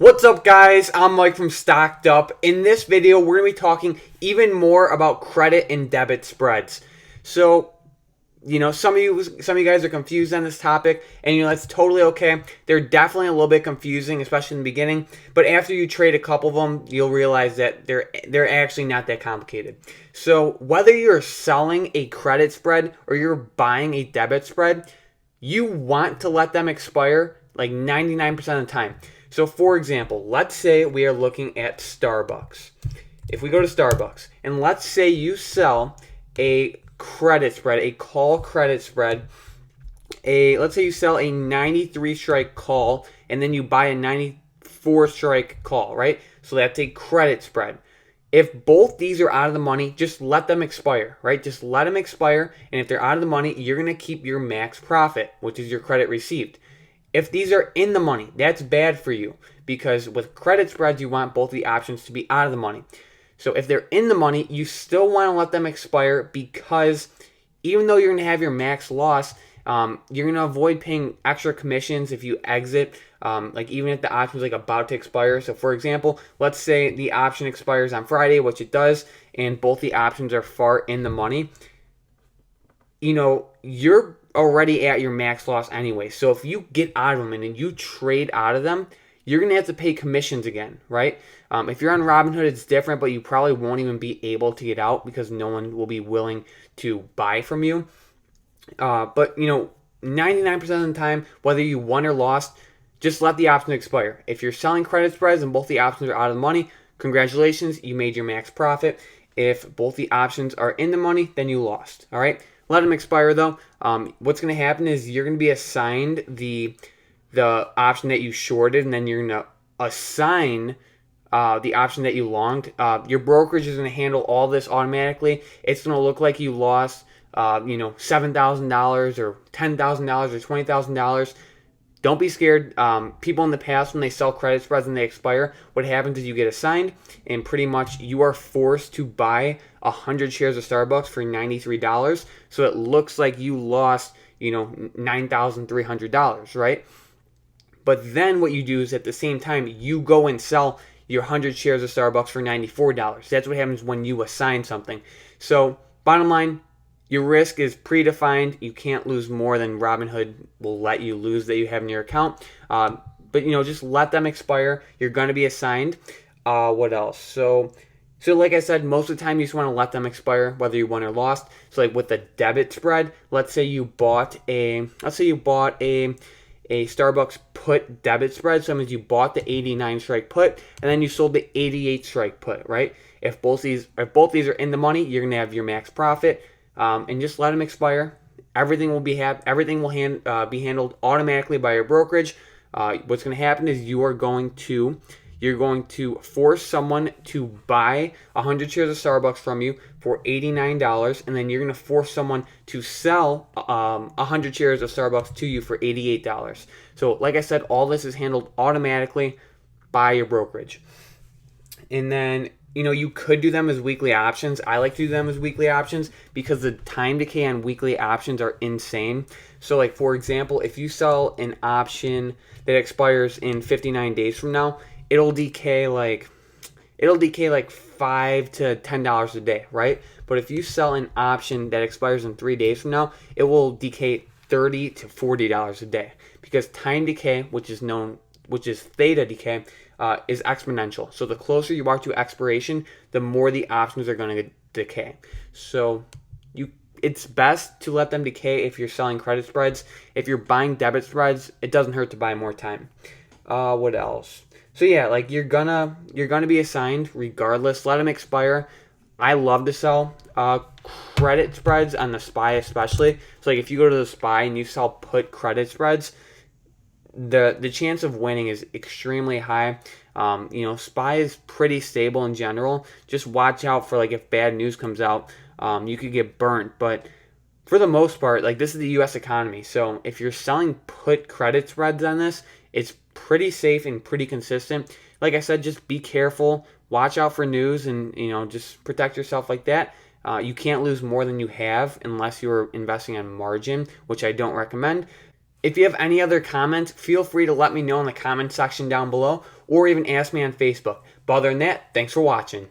What's up, guys? I'm Mike from Stocked Up. In this video, we're going to be talking even more about credit and debit spreads. So, some of you guys are confused on this topic, and that's totally okay. They're definitely a little bit confusing, especially in the beginning. But after you trade a couple of them, you'll realize that they're actually not that complicated. So, whether you're selling a credit spread or you're buying a debit spread, you want to let them expire like 99% of the time. So, for example, let's say we are looking at Starbucks. If we go to Starbucks, and let's say you sell a credit spread, a call credit spread, let's say you sell a 93 strike call, and then you buy a 94 strike call, right? So that's a credit spread. If both these are out of the money, just let them expire, right? Just let them expire, and if they're out of the money, you're going to keep your max profit, which is your credit received. If these are in the money, that's bad for you because with credit spreads, you want both the options to be out of the money. So if they're in the money, you still want to let them expire because even though you're going to have your max loss, you're going to avoid paying extra commissions if you exit, like even if the option is like about to expire. So for example, let's say the option expires on Friday, which it does, and both the options are far in the money. You're already at your max loss anyway. So if you get out of them and then you trade out of them, you're going to have to pay commissions again, right? If you're on Robinhood, it's different, but you probably won't even be able to get out because no one will be willing to buy from you. But 99% of the time, whether you won or lost, just let the option expire. If you're selling credit spreads and both the options are out of the money, congratulations, you made your max profit. If both the options are in the money, then you lost, all right? Let them expire though. What's going to happen is you're going to be assigned the option that you shorted, and then you're going to assign the option that you longed. Your brokerage is going to handle all this automatically. It's going to look like you lost, $7,000 or $10,000 or $20,000. Don't be scared. People in the past, when they sell credit spreads and they expire, what happens is you get assigned, and pretty much you are forced to buy 100 shares of Starbucks for $93. So it looks like you lost, $9,300, right? But then what you do is at the same time, you go and sell your 100 shares of Starbucks for $94. That's what happens when you assign something. So bottom line, your risk is predefined. You can't lose more than Robinhood will let you lose that you have in your account. But just let them expire. You're going to be assigned. What else? So like I said, most of the time you just want to let them expire, whether you won or lost. So like with the debit spread, let's say you bought a Starbucks put debit spread. So that means you bought the 89 strike put and then you sold the 88 strike put, right? If both these are in the money, you're going to have your max profit. And just let them expire. Everything will be handled automatically by your brokerage. What's going to happen is you're going to force someone to buy 100 shares of Starbucks from you for $89, and then you're going to force someone to sell 100 shares of Starbucks to you for $88. So, like I said, all this is handled automatically by your brokerage. And then you could do them as weekly options. I like to do them as weekly options because the time decay on weekly options are insane. So like, for example, if you sell an option that expires in 59 days from now, it'll decay like $5 to $10 a day, right? But if you sell an option that expires in 3 days from now, it will decay $30 to $40 a day because time decay, which is Theta decay, is exponential. So the closer you are to expiration, the more the options are going to decay. So it's best to let them decay if you're selling credit spreads. If you're buying debit spreads, it doesn't hurt to buy more time. What else? So yeah, like you're gonna be assigned regardless. Let them expire. I love to sell credit spreads on the SPY especially. So like if you go to the SPY and you sell put credit spreads, the chance of winning is extremely high. SPY is pretty stable in general. Just watch out for like if bad news comes out, you could get burnt. But for the most part, like this is the U.S. economy. So if you're selling put credit spreads on this, it's pretty safe and pretty consistent. Like I said, just be careful. Watch out for news and just protect yourself like that. You can't lose more than you have unless you're investing on margin, which I don't recommend. If you have any other comments, feel free to let me know in the comment section down below, or even ask me on Facebook. But other than that, thanks for watching.